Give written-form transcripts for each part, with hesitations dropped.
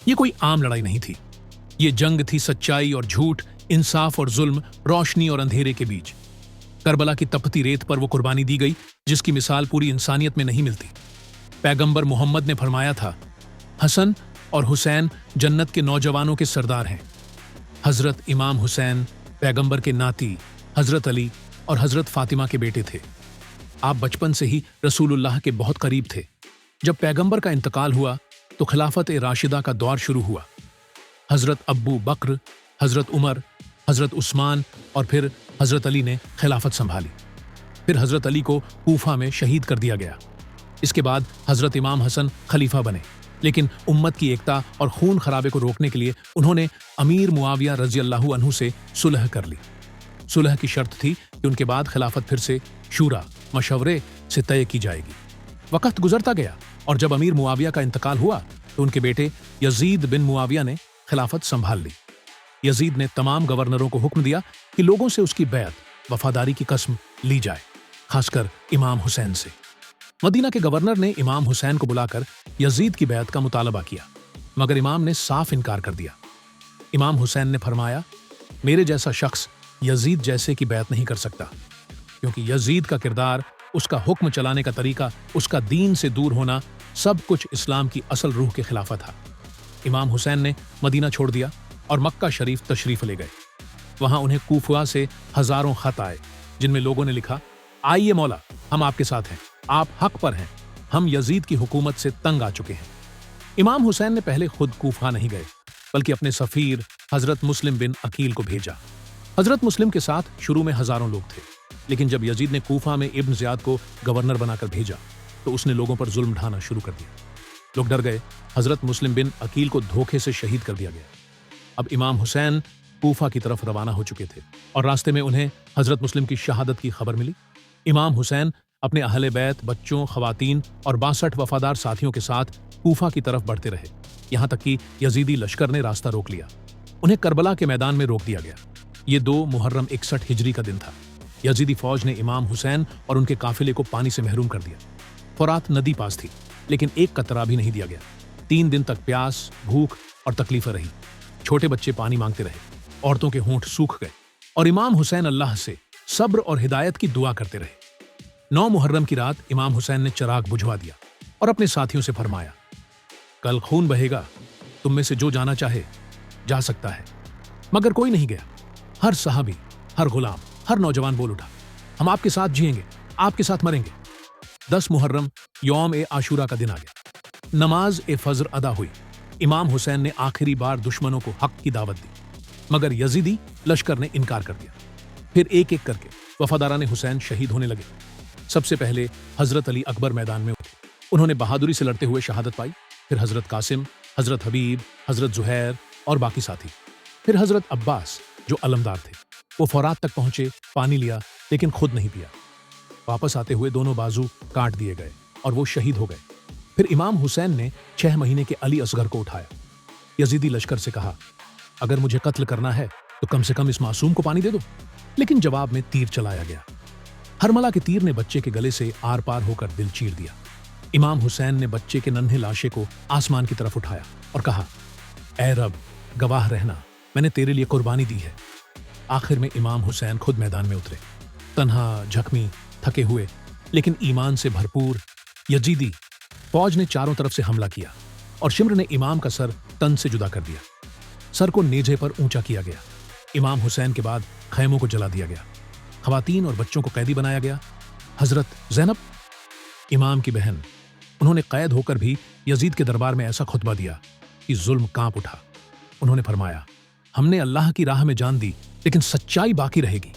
ये कोई आम लड़ाई नहीं थी। ये जंग थी सच्चाई और झूठ, इंसाफ और जुल्म, रोशनी और अंधेरे के बीच। करबला की तपती रेत पर वो कुर्बानी दी गई जिसकी मिसाल पूरी इंसानियत में नहीं मिलती। पैगंबर मोहम्मद ने फरमाया था, हसन और हुसैन जन्नत के नौजवानों के सरदार हैं। हजरत इमाम हुसैन पैगंबर के नाती, हजरत अली और हजरत फातिमा के बेटे थे। आप बचपन से ही रसूलुल्लाह के बहुत करीब थे। जब पैगंबर का इंतकाल हुआ तो खिलाफत राशिदा का दौर शुरू हुआ। हजरत अब्बू बकर, हजरत उमर, हजरत उस्मान और फिर हजरत अली ने खिलाफत संभाली। फिर हजरत अली को कूफा में शहीद कर दिया गया। इसके बाद हजरत इमाम हसन खलीफा बने, लेकिन उम्मत की एकता और खून खराबे को रोकने के लिए उन्होंने अमीर मुआविया रजी अल्लाहु अन्हु से सुलह कर ली। सुलह की शर्त थी कि उनके बाद खिलाफत फिर से शूरा मशवरे से तय की जाएगी। वक्त गुजरता गया और जब अमीर मुआविया का इंतकाल हुआ तो उनके बेटे यजीद बिन मुआविया ने खिलाफत संभाल ली। यजीद ने तमाम गवर्नरों को हुक्म दिया कि लोगों से उसकी बैत, वफादारी की कसम ली जाए, खासकर इमाम हुसैन से। मदीना के गवर्नर ने इमाम हुसैन को बुलाकर यजीद की बैत का मुतालबा किया, मगर इमाम ने साफ इनकार कर दिया। इमाम हुसैन ने फरमाया, मेरे जैसा शख्स यजीद जैसे की बैत नहीं कर सकता, क्योंकि यजीद का किरदार, उसका हुक्म चलाने का तरीका, उसका दीन से दूर होना, सब कुछ इस्लाम की असल रूह के खिलाफ था। इमाम हुसैन ने मदीना छोड़ दिया और मक्का शरीफ तशरीफ ले गए। वहां उन्हें कूफा से हजारों खत आए जिनमें लोगों ने लिखा, आइए मौला, हम आपके साथ हैं, आप हक पर हैं, हम यजीद की हुकूमत से तंग आ चुके हैं। इमाम हुसैन ने पहले खुद कूफा नहीं गए, बल्कि अपने सफीर हजरत मुस्लिम बिन अकील को भेजा। हजरत मुस्लिम के साथ शुरू में हजारों लोग थे, लेकिन जब यजीद ने कूफा में इब्न ज़ियाद को गवर्नर बनाकर भेजा तो उसने लोगों पर जुल्म ढाना शुरू कर दिया। लोग डर गए। हजरत मुस्लिम बिन अकील को धोखे से शहीद कर दिया गया। अब इमाम हुसैन कूफा की तरफ रवाना हो चुके थे और रास्ते में उन्हें हजरत मुस्लिम की शहादत की खबर मिली। इमाम हुसैन अपने अहले बैत, बच्चों, खवातीन और 62 वफादार साथियों के साथ कूफा की तरफ बढ़ते रहे, यहां तक कि यजीदी लश्कर ने रास्ता रोक लिया। उन्हें करबला के मैदान में रोक दिया गया। ये 2 मुहर्रम 61 हिजरी का दिन था। यजीदी फौज ने इमाम हुसैन और उनके काफिले को पानी से महरूम कर दिया। फुरात नदी पास थी, लेकिन एक कतरा भी नहीं दिया गया। 3 दिन तक प्यास, भूख और तकलीफें रही। छोटे बच्चे पानी मांगते रहे, औरतों के होंठ सूख गए और इमाम हुसैन अल्लाह से सब्र और हिदायत की दुआ करते रहे। 9 मुहर्रम की रात इमाम हुसैन ने चिराग बुझवा दिया और अपने साथियों से फरमाया, कल खून बहेगा, तुम में से जो जाना चाहे जा सकता है। मगर कोई नहीं गया। हर सहाबी, हर गुलाम, हर नौजवान बोल उठा, हम आपके साथ जिएंगे, आपके साथ मरेंगे। 10 मुहर्रम यौम ए आशूरा का दिन आ गया। नमाज ए फजर अदा हुई। इमाम हुसैन ने आखिरी बार दुश्मनों को हक की दावत दी, मगर यजीदी लश्कर ने इनकार कर दिया। फिर एक एक करके वफादारान हुसैन शहीद होने लगे। सबसे पहले हजरत अली अकबर मैदान में उठे। उन्होंने बहादुरी से लड़ते हुए शहादत पाई। फिर हजरत कासिम, हजरत हबीब, हजरत जुहैर और बाकी साथी। फिर हजरत अब्बास जो अलमदार थे, वो फौरात तक पहुंचे, पानी लिया, लेकिन खुद नहीं पिया। वापस आते हुए दोनों बाजू काट दिए गए और वो शहीद हो गए। फिर इमाम हुसैन ने 6 महीने के अली असगर को उठाया। यजीदी लश्कर से कहा, अगर मुझे कत्ल करना है तो कम से कम इस मासूम को पानी दे दो। लेकिन जवाब में तीर चलाया गया। हरमला के तीर ने बच्चे के गले से आर पार होकर दिल चीर दिया। इमाम हुसैन ने बच्चे के नन्हे लाशे को आसमान की तरफ उठाया और कहा, ऐ रब, गवाह रहना, मैंने तेरे लिए कुर्बानी दी है। आखिर में इमाम हुसैन खुद मैदान में उतरे, तन्हा, जख्मी, थके हुए, लेकिन ईमान से भरपूर। यजीदी फौज ने चारों तरफ से हमला किया और शिम्र ने इमाम का सर तन से जुदा कर दिया। सर को नेज़े पर ऊंचा किया गया। इमाम हुसैन के बाद खैमों को जला दिया गया। खवातीन और बच्चों को कैदी बनाया गया। हजरत ज़ैनब, इमाम की बहन, उन्होंने कैद होकर भी यजीद के दरबार में ऐसा खुतबा दिया कि जुल्म कांप उठा। उन्होंने फरमाया, हमने अल्लाह की राह में जान दी, लेकिन सच्चाई बाकी रहेगी।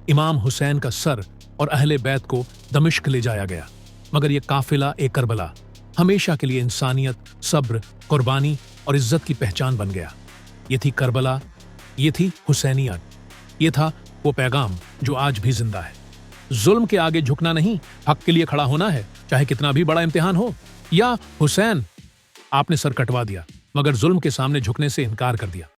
इमाम हुसैन का सर और अहले बैत को दमिश्क ले जाया गया, मगर यह काफिला ए करबला हमेशा के लिए इंसानियत, सब्र, कुर्बानी और इज्जत की पहचान बन गया। ये थी करबला, ये थी हुसैनियत, ये था वो पैगाम जो आज भी जिंदा है। जुल्म के आगे झुकना नहीं, हक के लिए खड़ा होना है, चाहे कितना भी बड़ा इम्तिहान हो। या हुसैन, आपने सर कटवा दिया, मगर जुल्म के सामने झुकने से इनकार कर दिया।